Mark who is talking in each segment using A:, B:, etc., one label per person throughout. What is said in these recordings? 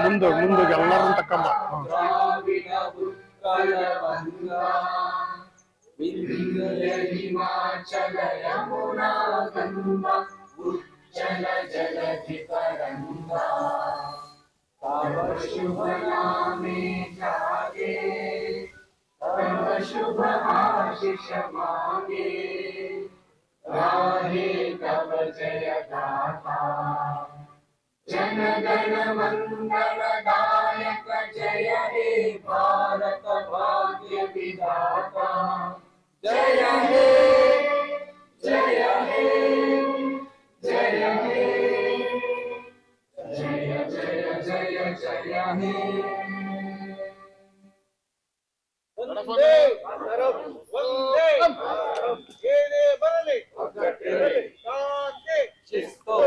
A: ಮುಂದೆ ಎಲ್ಲರೂ ತಕ್ಕಂಬ
B: हिमाचल यमुना गंगा उज्जल जलधि तरंगा तव शुभ नामे जागे तव शुभ आशीष मांगे राहे तव जय गाथा जन गण मंगल दायक जय हे भारत भाग्य विधाता जय हे जय हे जय हे जय जय जय जय हे
C: वंदे मातरम वंदे येने बरले शांति शिस्तो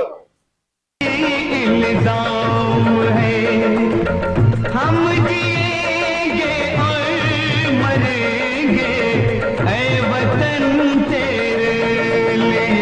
D: इल्जाम है हम जिएंगे और मरेंगे ऐ वतन तेरे लिए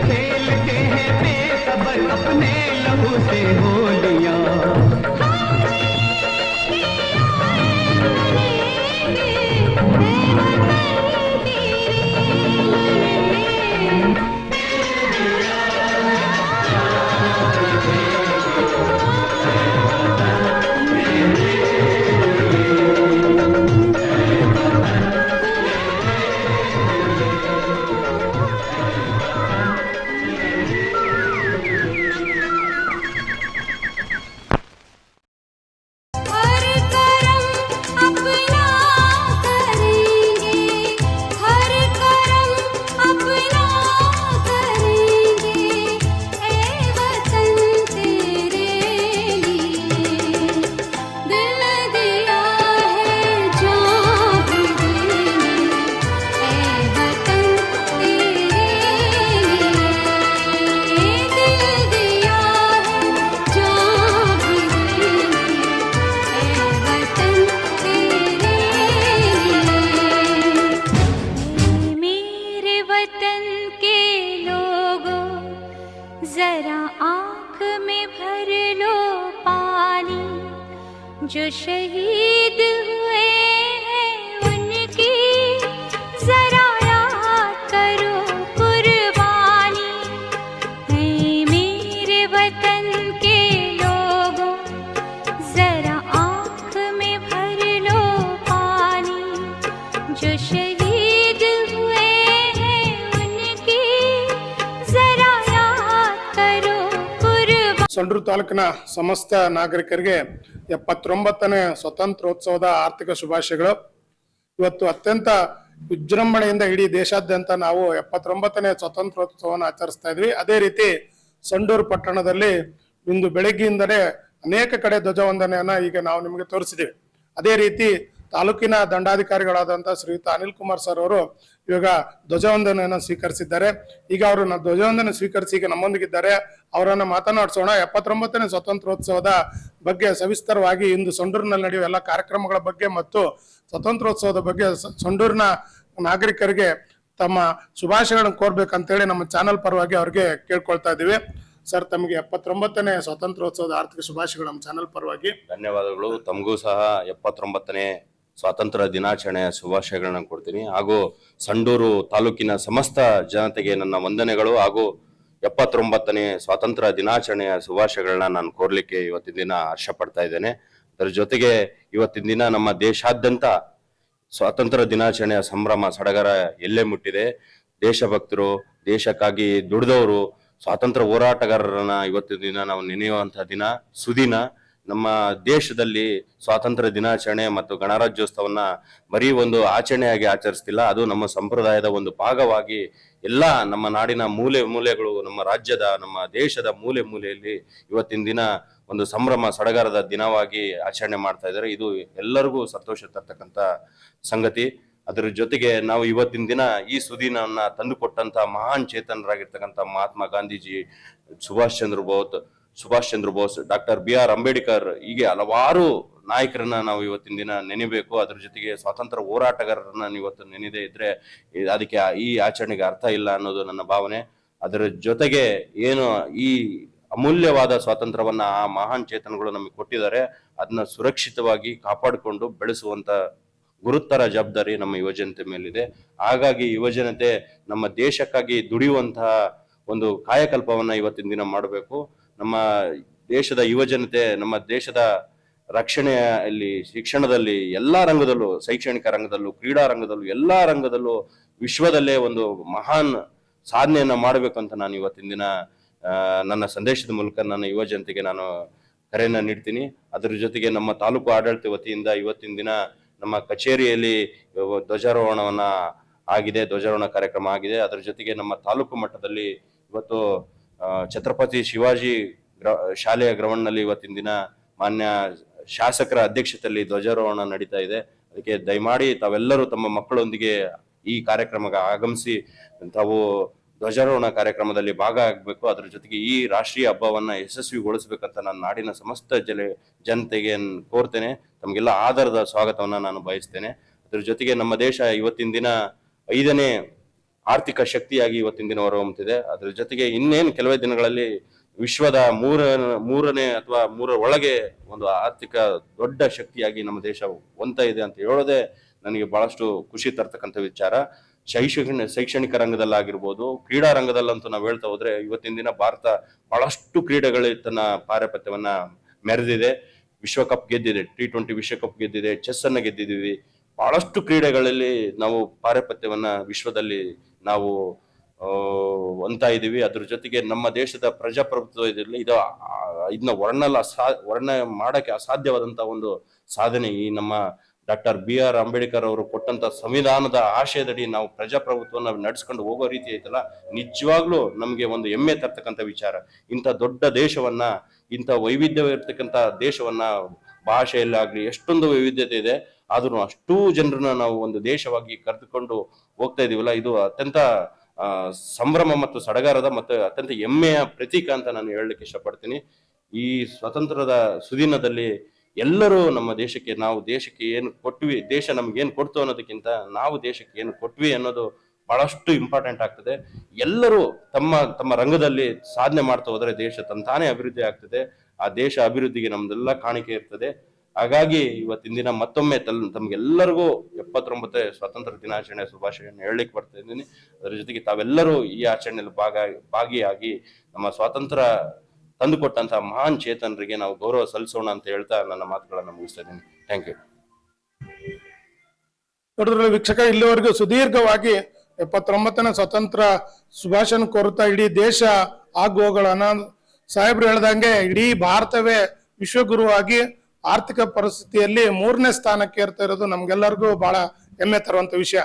D: खेलते हैं बेखबर अपने लहू से होलियां जो शहीद हुए हैं उनकी जरा याद करो कुर्बानी है मेरे वतन के लोगों जरा आँख में भर लो पानी जो शहीद हुए हैं उनकी जरा याद करो कुर्बानी।
A: ಸಂಡೂರು ತಾಲೂಕಿನ ಸಮಸ್ತ ನಾಗರಿಕರಿಗೆ 79ನೇ ಸ್ವಾತಂತ್ರ್ಯೋತ್ಸವದ ಆರ್ಥಿಕ ಶುಭಾಶಯಗಳು. ಇವತ್ತು ಅತ್ಯಂತ ವಿಜೃಂಭಣೆಯಿಂದ ಇಡೀ ದೇಶಾದ್ಯಂತ ನಾವು 79ನೇ ಸ್ವಾತಂತ್ರ್ಯೋತ್ಸವವನ್ನು ಆಚರಿಸ್ತಾ ಇದ್ವಿ. ಅದೇ ರೀತಿ ಸಂಡೂರು ಪಟ್ಟಣದಲ್ಲಿ ಇಂದು ಬೆಳಗ್ಗೆಯಿಂದಲೇ ಅನೇಕ ಕಡೆ ಧ್ವಜವಂದನೆಯನ್ನ ಈಗ ನಾವು ನಿಮಗೆ ತೋರಿಸಿದ್ದೀವಿ. ಅದೇ ರೀತಿ ತಾಲೂಕಿನ ದಂಡಾಧಿಕಾರಿಗಳಾದಂಥ ಶ್ರೀಯುತ ಅನಿಲ್ ಕುಮಾರ್ ಸರ್ ಅವರು ಇವಾಗ ಧ್ವಜವಂದನೆಯನ್ನು ಸ್ವೀಕರಿಸಿದ್ದಾರೆ. ಈಗ ಅವರು ಧ್ವಜವಂದನೆ ಸ್ವೀಕರಿಸಿ ಈಗ ನಮ್ಮೊಂದಿಗಿದ್ದಾರೆ. ಅವರನ್ನ ಮಾತನಾಡಿಸೋಣ. 79ನೇ ಸ್ವಾತಂತ್ರ್ಯೋತ್ಸವದ ಬಗ್ಗೆ ಸವಿಸ್ತರವಾಗಿ ಇಂದು ಸಂಡೂರಿನಲ್ಲಿ ನಡೆಯುವ ಎಲ್ಲ ಕಾರ್ಯಕ್ರಮಗಳ ಬಗ್ಗೆ ಮತ್ತು ಸ್ವಾತಂತ್ರ್ಯೋತ್ಸವದ ಬಗ್ಗೆ ಸಂಡೂರಿನ ನಾಗರಿಕರಿಗೆ ತಮ್ಮ ಶುಭಾಶಯಗಳನ್ನು ಕೋರ್ಬೇಕಂತೇಳಿ ನಮ್ಮ ಚಾನಲ್ ಪರವಾಗಿ ಅವ್ರಿಗೆ ಕೇಳ್ಕೊಳ್ತಾ ಇದೀವಿ. ಸರ್, ತಮಗೆ 79ನೇ ಸ್ವಾತಂತ್ರ್ಯೋತ್ಸವದ ಆರ್ಥಿಕ ಶುಭಾಶಯಗಳು ನಮ್ಮ ಚಾನಲ್ ಪರವಾಗಿ.
E: ಧನ್ಯವಾದಗಳು. ತಮಗೂ ಸಹ 79ನೇ ಸ್ವಾತಂತ್ರ್ಯ ದಿನಾಚರಣೆಯ ಶುಭಾಶಯಗಳನ್ನ ಕೊಡ್ತೀನಿ. ಹಾಗೂ ಸಂಡೂರು ತಾಲೂಕಿನ ಸಮಸ್ತ ಜನತೆಗೆ ನನ್ನ ವಂದನೆಗಳು ಹಾಗೂ 79ನೇ ಸ್ವಾತಂತ್ರ್ಯ ದಿನಾಚರಣೆಯ ಶುಭಾಶಯಗಳನ್ನ ನಾನು ಕೋರ್ಲಿಕ್ಕೆ ಇವತ್ತಿನ ದಿನ ಹರ್ಷ ಪಡ್ತಾ ಇದ್ದೇನೆ. ಅದರ ಜೊತೆಗೆ ಇವತ್ತಿನ ದಿನ ನಮ್ಮ ದೇಶಾದ್ಯಂತ ಸ್ವಾತಂತ್ರ್ಯ ದಿನಾಚರಣೆಯ ಸಂಭ್ರಮ ಸಡಗರ ಎಲ್ಲೇ ಮುಟ್ಟಿದೆ. ದೇಶಭಕ್ತರು, ದೇಶಕ್ಕಾಗಿ ದುಡಿದವರು, ಸ್ವಾತಂತ್ರ್ಯ ಹೋರಾಟಗಾರರನ್ನ ಇವತ್ತಿನ ದಿನ ನಾವು ನೆನೆಯುವಂತಹ ದಿನ, ಸುದಿನ. ನಮ್ಮ ದೇಶದಲ್ಲಿ ಸ್ವಾತಂತ್ರ್ಯ ದಿನಾಚರಣೆ ಮತ್ತು ಗಣರಾಜ್ಯೋತ್ಸವನ್ನ ಬರೀ ಒಂದು ಆಚರಣೆಯಾಗಿ ಆಚರಿಸ್ತಿಲ್ಲ, ಅದು ನಮ್ಮ ಸಂಪ್ರದಾಯದ ಒಂದು ಭಾಗವಾಗಿ ಎಲ್ಲ ನಮ್ಮ ನಾಡಿನ ಮೂಲೆ ಮೂಲೆಗಳು, ನಮ್ಮ ರಾಜ್ಯದ, ನಮ್ಮ ದೇಶದ ಮೂಲೆ ಮೂಲೆಯಲ್ಲಿ ಇವತ್ತಿನ ದಿನ ಒಂದು ಸಂಭ್ರಮ ಸಡಗರದ ದಿನವಾಗಿ ಆಚರಣೆ ಮಾಡ್ತಾ ಇದ್ದಾರೆ. ಇದು ಎಲ್ಲರಿಗೂ ಸಂತೋಷ ತರ್ತಕ್ಕಂಥ ಸಂಗತಿ. ಅದರ ಜೊತೆಗೆ ನಾವು ಇವತ್ತಿನ ದಿನ ಈ ಸುದಿನವನ್ನ ತಂದುಕೊಟ್ಟಂತ ಮಹಾನ್ ಚೇತನರಾಗಿರ್ತಕ್ಕಂಥ ಮಹಾತ್ಮ ಗಾಂಧೀಜಿ, ಸುಭಾಷ್ ಚಂದ್ರ ಬೋಸ್, ಡಾಕ್ಟರ್ BR ಅಂಬೇಡ್ಕರ್, ಹೀಗೆ ಹಲವಾರು ನಾಯಕರನ್ನ ನಾವು ಇವತ್ತಿನ ದಿನ ನೆನೆಬೇಕು. ಅದ್ರ ಜೊತೆಗೆ ಸ್ವಾತಂತ್ರ್ಯ ಹೋರಾಟಗಾರರನ್ನ ಇವತ್ತು ನೆನೆದೇ ಇದ್ರೆ ಅದಕ್ಕೆ ಈ ಆಚರಣೆಗೆ ಅರ್ಥ ಇಲ್ಲ ಅನ್ನೋದು ನನ್ನ ಭಾವನೆ. ಅದರ ಜೊತೆಗೆ ಏನು ಈ ಅಮೂಲ್ಯವಾದ ಸ್ವಾತಂತ್ರ್ಯವನ್ನ ಆ ಮಹಾನ್ ಚೇತನಗಳು ನಮಗೆ ಕೊಟ್ಟಿದ್ದಾರೆ, ಅದನ್ನ ಸುರಕ್ಷಿತವಾಗಿ ಕಾಪಾಡಿಕೊಂಡು ಬೆಳೆಸುವಂತ ಗುರುತರ ಜವಾಬ್ದಾರಿ ನಮ್ಮ ಯುವಜನತೆ ಮೇಲಿದೆ. ಹಾಗಾಗಿ ಯುವಜನತೆ ನಮ್ಮ ದೇಶಕ್ಕಾಗಿ ದುಡಿಯುವಂತಹ ಒಂದು ಕಾಯಕಲ್ಪವನ್ನ ಇವತ್ತಿನ ದಿನ ಮಾಡಬೇಕು. ನಮ್ಮ ದೇಶದ ಯುವಜನತೆ ನಮ್ಮ ದೇಶದ ರಕ್ಷಣೆಯಲ್ಲಿ, ಶಿಕ್ಷಣದಲ್ಲಿ, ಎಲ್ಲಾ ರಂಗದಲ್ಲೂ, ಶೈಕ್ಷಣಿಕ ರಂಗದಲ್ಲೂ, ಕ್ರೀಡಾ ರಂಗದಲ್ಲೂ, ಎಲ್ಲಾ ರಂಗದಲ್ಲೂ ವಿಶ್ವದಲ್ಲೇ ಒಂದು ಮಹಾನ್ ಸಾಧನೆಯನ್ನ ಮಾಡಬೇಕಂತ ನಾನು ಇವತ್ತಿನ ದಿನ ನನ್ನ ಸಂದೇಶದ ಮೂಲಕ ನನ್ನ ಯುವ ಜನತೆಗೆ ನಾನು ಕರೆಯನ್ನ ನೀಡ್ತೀನಿ. ಅದರ ಜೊತೆಗೆ ನಮ್ಮ ತಾಲೂಕು ಆಡಳಿತ ವತಿಯಿಂದ ಇವತ್ತಿನ ದಿನ ನಮ್ಮ ಕಚೇರಿಯಲ್ಲಿ ಧ್ವಜಾರೋಹಣವನ್ನ ಆಗಿದೆ, ಧ್ವಜಾರೋಹಣ ಕಾರ್ಯಕ್ರಮ ಆಗಿದೆ. ಅದರ ಜೊತೆಗೆ ನಮ್ಮ ತಾಲೂಕು ಮಟ್ಟದಲ್ಲಿ ಇವತ್ತು ಛತ್ರಪತಿ ಶಿವಾಜಿ ಶಾಲೆಯ ಗ್ರೌಂಡ್ ನಲ್ಲಿ ಇವತ್ತಿನ ದಿನ ಮಾನ್ಯ ಶಾಸಕರ ಅಧ್ಯಕ್ಷತೆಯಲ್ಲಿ ಧ್ವಜಾರೋಹಣ ನಡೀತಾ ಇದೆ. ಅದಕ್ಕೆ ದಯಮಾಡಿ ತಾವೆಲ್ಲರೂ ತಮ್ಮ ಮಕ್ಕಳೊಂದಿಗೆ ಈ ಕಾರ್ಯಕ್ರಮಕ್ಕೆ ಆಗಮಿಸಿ ತಾವು ಧ್ವಜಾರೋಹಣ ಕಾರ್ಯಕ್ರಮದಲ್ಲಿ ಭಾಗ ಆಗಬೇಕು. ಅದರ ಜೊತೆಗೆ ಈ ರಾಷ್ಟ್ರೀಯ ಹಬ್ಬವನ್ನ ಯಶಸ್ವಿಗೊಳಿಸಬೇಕಂತ ನಾನು ನಾಡಿನ ಸಮಸ್ತ ಜನತೆಗೆ ಕೋರ್ತೇನೆ. ತಮಗೆಲ್ಲ ಆಧಾರದ ಸ್ವಾಗತವನ್ನ ನಾನು ಬಯಸ್ತೇನೆ. ಅದರ ಜೊತೆಗೆ ನಮ್ಮ ದೇಶ ಇವತ್ತಿನ ದಿನ 5ನೇ ಆರ್ಥಿಕ ಶಕ್ತಿಯಾಗಿ ಇವತ್ತಿನ ದಿನ ಹೊರಹೊಮ್ಮುತ್ತಿದೆ. ಅದರ ಜೊತೆಗೆ ಇನ್ನೇನು ಕೆಲವೇ ದಿನಗಳಲ್ಲಿ ವಿಶ್ವದ ಮೂರನೇ ಅಥವಾ ಮೂರರ ಒಳಗೆ ಒಂದು ಆರ್ಥಿಕ ದೊಡ್ಡ ಶಕ್ತಿಯಾಗಿ ನಮ್ಮ ದೇಶ ಹೊಂತ ಇದೆ ಅಂತ ಹೇಳೋದೇ ನನಗೆ ಬಹಳಷ್ಟು ಖುಷಿ ತರ್ತಕ್ಕಂಥ ವಿಚಾರ. ಶೈಕ್ಷಣಿಕ ರಂಗದಲ್ಲಾಗಿರ್ಬೋದು, ಕ್ರೀಡಾ ರಂಗದಲ್ಲಂತೂ ನಾವು ಹೇಳ್ತಾ ಹೋದ್ರೆ ಇವತ್ತಿನ ದಿನ ಭಾರತ ಬಹಳಷ್ಟು ಕ್ರೀಡೆಗಳಲ್ಲಿ ತನ್ನ ಪಾರಪತ್ಯವನ್ನ ಮೆರೆದಿದೆ. ವಿಶ್ವಕಪ್ ಗೆದ್ದಿದೆ, T20 ವಿಶ್ವಕಪ್ ಗೆದ್ದಿದೆ, ಚೆಸ್ ಅನ್ನ ಗೆದ್ದಿದ್ದೀವಿ. ಬಹಳಷ್ಟು ಕ್ರೀಡೆಗಳಲ್ಲಿ ನಾವು ಪಾರಪತ್ಯವನ್ನ ವಿಶ್ವದಲ್ಲಿ ನಾವು ಹೊಂದ್ತಾ ಇದೀವಿ. ಅದ್ರ ಜೊತೆಗೆ ನಮ್ಮ ದೇಶದ ಪ್ರಜಾಪ್ರಭುತ್ವ ಇದನ್ನ ವರ್ಣ ಮಾಡಕ್ಕೆ ಅಸಾಧ್ಯವಾದಂತ ಒಂದು ಸಾಧನೆ ಈ ನಮ್ಮ ಡಾಕ್ಟರ್ BR ಅಂಬೇಡ್ಕರ್ ಅವರು ಕೊಟ್ಟಂತ ಸಂವಿಧಾನದ ಆಶಯದಡಿ ನಾವು ಪ್ರಜಾಪ್ರಭುತ್ವನ ನಡೆಸ್ಕೊಂಡು ಹೋಗೋ ರೀತಿ ಐತಲ್ಲ, ನಿಜವಾಗ್ಲೂ ನಮ್ಗೆ ಒಂದು ಹೆಮ್ಮೆ ತರ್ತಕ್ಕಂಥ ವಿಚಾರ. ಇಂಥ ದೊಡ್ಡ ದೇಶವನ್ನ, ಇಂಥ ವೈವಿಧ್ಯವಿರ್ತಕ್ಕಂಥ ದೇಶವನ್ನ, ಭಾಷೆಯಲ್ಲಾಗ್ಲಿ ಎಷ್ಟೊಂದು ವೈವಿಧ್ಯತೆ ಇದೆ, ಆದ್ರೂ ಅಷ್ಟೂ ಜನರನ್ನ ನಾವು ಒಂದು ದೇಶವಾಗಿ ಕರೆದುಕೊಂಡು ಹೋಗ್ತಾ ಇದೀವಲ್ಲ, ಇದು ಅತ್ಯಂತ ಸಂಭ್ರಮ ಮತ್ತು ಸಡಗರದ ಮತ್ತು ಅತ್ಯಂತ ಹೆಮ್ಮೆಯ ಪ್ರತೀಕ ಅಂತ ನಾನು ಹೇಳಲಿಕ್ಕೆ ಇಷ್ಟಪಡ್ತೀನಿ. ಈ ಸ್ವಾತಂತ್ರ್ಯದ ಸುದಿನದಲ್ಲಿ ಎಲ್ಲರೂ ನಮ್ಮ ದೇಶಕ್ಕೆ, ನಾವು ದೇಶಕ್ಕೆ ಏನು ಕೊಟ್ವಿ, ದೇಶ ನಮ್ಗೆ ಏನು ಕೊಡ್ತು ಅನ್ನೋದಕ್ಕಿಂತ ನಾವು ದೇಶಕ್ಕೆ ಏನು ಕೊಟ್ವಿ ಅನ್ನೋದು ಬಹಳಷ್ಟು ಇಂಪಾರ್ಟೆಂಟ್ ಆಗ್ತದೆ. ಎಲ್ಲರೂ ತಮ್ಮ ತಮ್ಮ ರಂಗದಲ್ಲಿ ಸಾಧನೆ ಮಾಡ್ತಾ ಹೋದ್ರೆ ದೇಶ ತಂತಾನೇ ಅಭಿವೃದ್ಧಿ ಆಗ್ತದೆ. ಆ ದೇಶ ಅಭಿವೃದ್ಧಿಗೆ ನಮ್ದೆಲ್ಲ ಕಾಣಿಕೆ ಇರ್ತದೆ. ಹಾಗಾಗಿ ಇವತ್ತಿನ ದಿನ ಮತ್ತೊಮ್ಮೆ ತಮ್ಗೆಲ್ಲರಿಗೂ 79ನೇ ಸ್ವಾತಂತ್ರ್ಯ ದಿನಾಚರಣೆ ಶುಭಾಶಯವನ್ನು ಹೇಳಲಿಕ್ಕೆ ಬರ್ತಾ ಇದ್ದೀನಿ. ಅದರ ಜೊತೆಗೆ ತಾವೆಲ್ಲರೂ ಈ ಆಚರಣೆಯಲ್ಲಿ ಭಾಗಿಯಾಗಿ ನಮ್ಮ ಸ್ವಾತಂತ್ರ್ಯ ತಂದುಕೊಟ್ಟಂತಹ ಮಹಾನ್ ಚೇತನರಿಗೆ ನಾವು ಗೌರವ ಸಲ್ಲಿಸೋಣ ಅಂತ ಹೇಳ್ತಾ ನನ್ನ ಮಾತುಗಳನ್ನ ಮುಗಿಸ್ತಾ ಇದ್ದೀನಿ. Thank you.
A: ನೋಡಿದ್ರೆ ವೀಕ್ಷಕ, ಇಲ್ಲಿವರೆಗೂ ಸುದೀರ್ಘವಾಗಿ 79ನೇ ಸ್ವಾತಂತ್ರ್ಯ ಶುಭಾಶಯ ಕೋರುತ್ತಾ ಇಡೀ ದೇಶ ಆಗುವಗಳನ್ನ ಸಾಹೇಬ್ರು ಹೇಳ್ದಂಗೆ ಇಡೀ ಭಾರತವೇ ವಿಶ್ವಗುರುವಾಗಿ ಆರ್ಥಿಕ ಪರಿಸ್ಥಿತಿಯಲ್ಲಿ 3ನೇ ಸ್ಥಾನಕ್ಕೆ ಏರ್ತಾ ಇರೋದು ನಮ್ಗೆಲ್ಲರಿಗೂ ಬಹಳ ಹೆಮ್ಮೆ ತರುವಂತ ವಿಷಯ.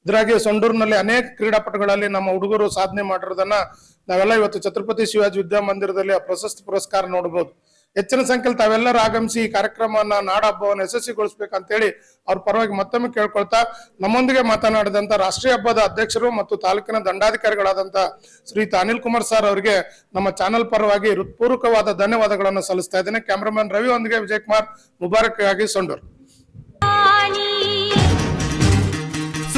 A: ಇದ್ರಾಗಿ ಸಂಡೂರಿನಲ್ಲಿ ಅನೇಕ ಕ್ರೀಡಾಪಟುಗಳಲ್ಲಿ ನಮ್ಮ ಹುಡುಗರು ಸಾಧನೆ ಮಾಡಿರೋದನ್ನ ನಾವೆಲ್ಲ ಇವತ್ತು ಛತ್ರಪತಿ ಶಿವಾಜಿ ವಿದ್ಯಾಮಂದಿರದಲ್ಲಿ ಆ ಪ್ರಶಸ್ತಿ ಪುರಸ್ಕಾರ ನೋಡಬಹುದು. ಹೆಚ್ಚಿನ ಸಂಖ್ಯೆಯಲ್ಲಿ ತಾವೆಲ್ಲರೂ ಆಗಮಿಸಿ ಈ ಕಾರ್ಯಕ್ರಮವನ್ನ ನಾಡ ಹಬ್ಬವನ್ನು ಯಶಸ್ವಿಗೊಳಿಸಬೇಕಂತೇಳಿ ಅವ್ರ ಪರವಾಗಿ ಮತ್ತೊಮ್ಮೆ ಕೇಳ್ಕೊಳ್ತಾ, ನಮ್ಮೊಂದಿಗೆ ಮಾತನಾಡಿದಂತ ರಾಷ್ಟ್ರೀಯ ಹಬ್ಬದ ಅಧ್ಯಕ್ಷರು ಮತ್ತು ತಾಲೂಕಿನ ದಂಡಾಧಿಕಾರಿಗಳಾದಂತ ಶ್ರೀಯುತ ಅನಿಲ್ ಕುಮಾರ್ ಸರ್ ಅವರಿಗೆ ನಮ್ಮ ಚಾನೆಲ್ ಪರವಾಗಿ ಹೃತ್ಪೂರ್ವಕವಾದ ಧನ್ಯವಾದಗಳನ್ನು ಸಲ್ಲಿಸ್ತಾ ಇದ್ದೇನೆ. ಕ್ಯಾಮರಾಮನ್ ರವಿ ಒಂದಿಗೆ ವಿಜಯಕುಮಾರ್, ಮುಬಾರಕ್ ಆಗಿ ಸಂಡೂರು.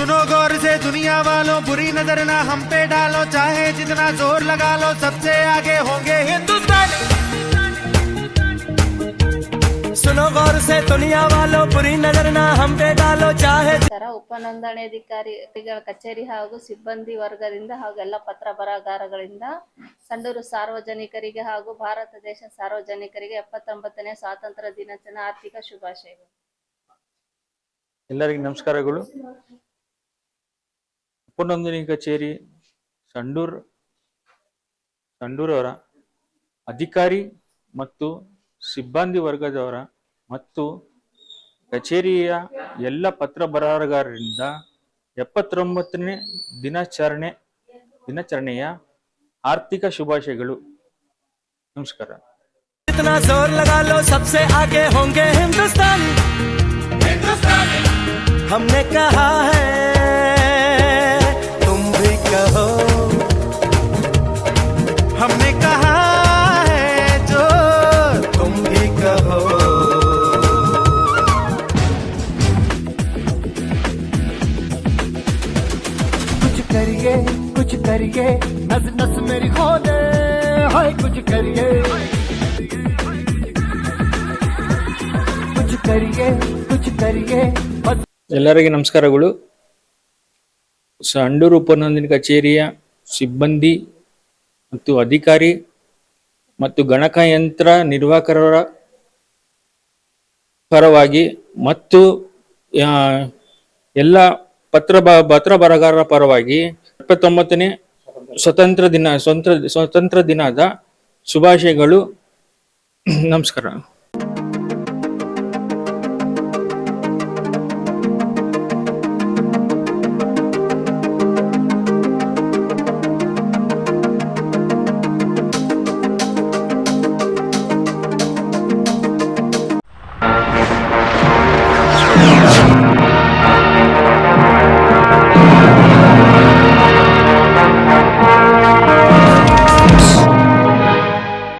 F: सुनो गौर से दुनिया वालों, बुरी नजर ना हम पे डालो, चाहे जितना जोर लगा लो, सबसे आगे होंगे हिंदुस्तानी। सुनो गौर से दुनिया वालों, बुरी नजर ना हम पे डालो, चाहे
G: ಉಪನೋಂದಣಾಧಿಕಾರಿಗಳ ಕಚೇರಿ ಹಾಗೂ ಸಿಬ್ಬಂದಿ ವರ್ಗದಿಂದ ಹಾಗೂ ಎಲ್ಲ ಪತ್ರ ಬರಹಗಾರಗಳಿಂದ ಸಂಡೂರು ಸಾರ್ವಜನಿಕರಿಗೆ ಹಾಗೂ ಭಾರತ ದೇಶ ಸಾರ್ವಜನಿಕರಿಗೆ 79ನೇ ಸ್ವಾತಂತ್ರ್ಯ ದಿನಾಚರಣೆ ಆರ್ಥಿಕ ಶುಭಾಶಯಗಳು.
H: ಎಲ್ಲರಿಗೂ ನಮಸ್ಕಾರಗಳು. ಉಪನೋಂದಣಿ ಕಚೇರಿ ಸಂಡೂರವರ ಅಧಿಕಾರಿ ಮತ್ತು ಸಿಬ್ಬಂದಿ ವರ್ಗದವರ ಮತ್ತು ಕಚೇರಿಯ ಎಲ್ಲ ಪತ್ರ ಬರಹಗಾರರಿಂದ 79ನೇ ದಿನಾಚರಣೆಯ ಆರ್ಥಿಕ ಶುಭಾಶಯಗಳು. ನಮಸ್ಕಾರ.
F: जितना जोर लगा लो, सबसे आगे होंगे हिंदुस्तानी। हमने कहा है तुम भी कहो, हमने कहा है जो तुम भी कहो। कुछ करिए नस नस मेरी खोले, हाय कुछ करिए बस।
H: ಎಲ್ಲರಿಗೂ ನಮಸ್ಕಾರಗಳು. ಸಂಡೂರು ಉಪನೋಂದಣಿ ಕಚೇರಿಯ ಸಿಬ್ಬಂದಿ ಮತ್ತು ಅಧಿಕಾರಿ ಮತ್ತು ಗಣಕಯಂತ್ರ ನಿರ್ವಾಹಕರ ಪರವಾಗಿ ಮತ್ತು ಎಲ್ಲ ಪತ್ರ ಬರಹಗಾರರ ಪರವಾಗಿ 79ನೇ ಸ್ವತಂತ್ರ ದಿನದ ಶುಭಾಶಯಗಳು. ನಮಸ್ಕಾರ.